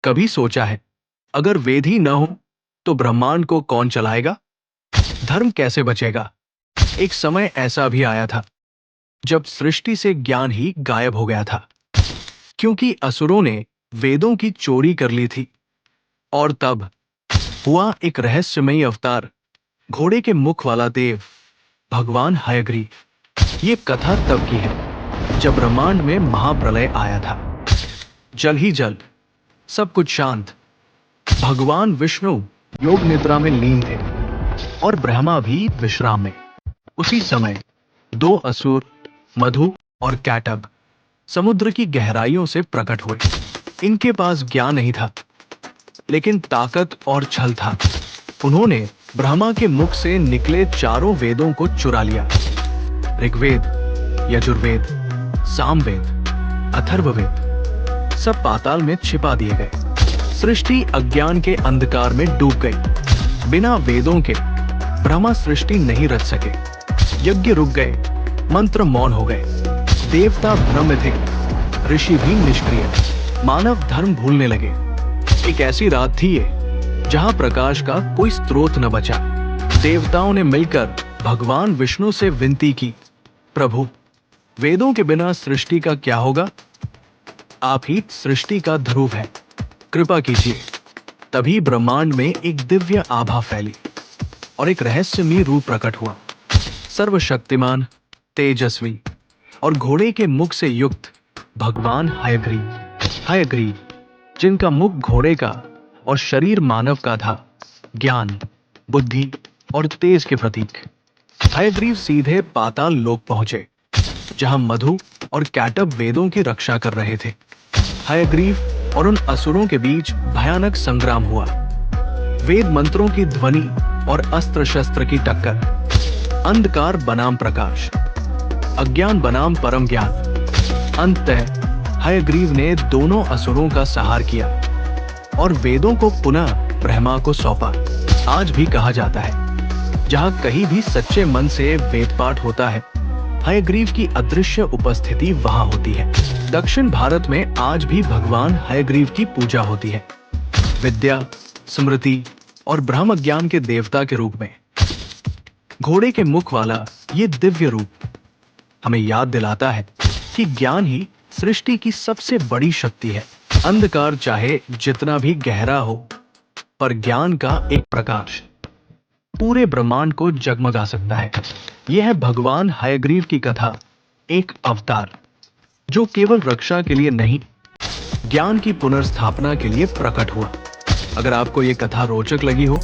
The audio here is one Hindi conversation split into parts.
कभी सोचा है, अगर वेद ही न हो तो ब्रह्मांड को कौन चलाएगा? धर्म कैसे बचेगा? एक समय ऐसा भी आया था जब सृष्टि से ज्ञान ही गायब हो गया था, क्योंकि असुरों ने वेदों की चोरी कर ली थी। और तब हुआ एक रहस्यमयी अवतार, घोड़े के मुख वाला देव, भगवान हयग्रीव। ये कथा तब की है जब ब्रह्मांड में महाप्रलय आया था। जल ही जल, सब कुछ शांत। भगवान विष्णु योग निद्रा में लीन थे और ब्रह्मा भी विश्राम में। उसी समय दो असुर, मधु और कैटब, समुद्र की गहराइयों से प्रकट हुए। इनके पास ज्ञान नहीं था, लेकिन ताकत और छल था। उन्होंने ब्रह्मा के मुख से निकले चारों वेदों को चुरा लिया। ऋग्वेद, यजुर्वेद, सामवेद, अथर्ववेद, सब पाताल में छिपा दिए गए। सृष्टि अज्ञान के अंधकार में डूब गई। बिना वेदों के ब्रह्मा सृष्टि नहीं रच सके। यज्ञ रुक गए, मंत्र मौन हो गए, देवता भ्रम में थे, ऋषि भी निष्क्रिय, मानव धर्म भूलने लगे। एक ऐसी रात थी ये जहां प्रकाश का कोई स्रोत न बचा। देवताओं ने मिलकर भगवान विष्णु से विनती की, प्रभु, वेदों के बिना सृष्टि का क्या होगा? आप ही सृष्टि का ध्रुव है, कृपा कीजिए। तभी ब्रह्मांड में एक दिव्य आभा फैली और एक रहस्यमयी रूप प्रकट हुआ। सर्वशक्तिमान, तेजस्वी और घोड़े के मुख से युक्त भगवान हयग्रीव, जिनका मुख घोड़े का और शरीर मानव का था, ज्ञान, बुद्धि और तेज के प्रतीक। हयग्रीव सीधे पाताल लोक पहुंचे, जहां मधु और कैटब वेदों की रक्षा कर रहे थे। हयग्रीव और उन असुरों के बीच भयानक संग्राम हुआ। वेद मंत्रों की ध्वनि और अस्त्र शस्त्र की टक्कर। अंधकार बनाम प्रकाश, अज्ञान बनाम परम ज्ञान। अंततः हयग्रीव ने दोनों असुरों का संहार किया और वेदों को पुनः ब्रह्मा को सौंपा। आज भी कहा जाता है, जहां कहीं भी सच्चे मन से वेद पाठ होता है, हयग्रीव की अदृश्य उपस्थिति वहां होती है। दक्षिण भारत में आज भी भगवान हयग्रीव की पूजा होती है, विद्या, स्मृति और ब्रह्म ज्ञान के देवता के रूप में। घोड़े के मुख वाला ये दिव्य रूप हमें याद दिलाता है कि ज्ञान ही सृष्टि की सबसे बड़ी शक्ति है। अंधकार चाहे जितना भी गहरा हो, पर ज्ञान का एक प्रकाश पूरे ब्रह्मांड को जगमगा सकता है। यह है भगवान हयग्रीव की कथा, एक अवतार जो केवल रक्षा के लिए नहीं, ज्ञान की पुनर्स्थापना के लिए प्रकट हुआ। अगर आपको यह कथा रोचक लगी हो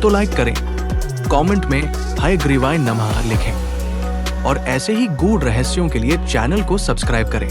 तो लाइक करें, कमेंट में हयग्रीवाय नमः लिखें और ऐसे ही गूढ़ रहस्यों के लिए चैनल को सब्सक्राइब करें।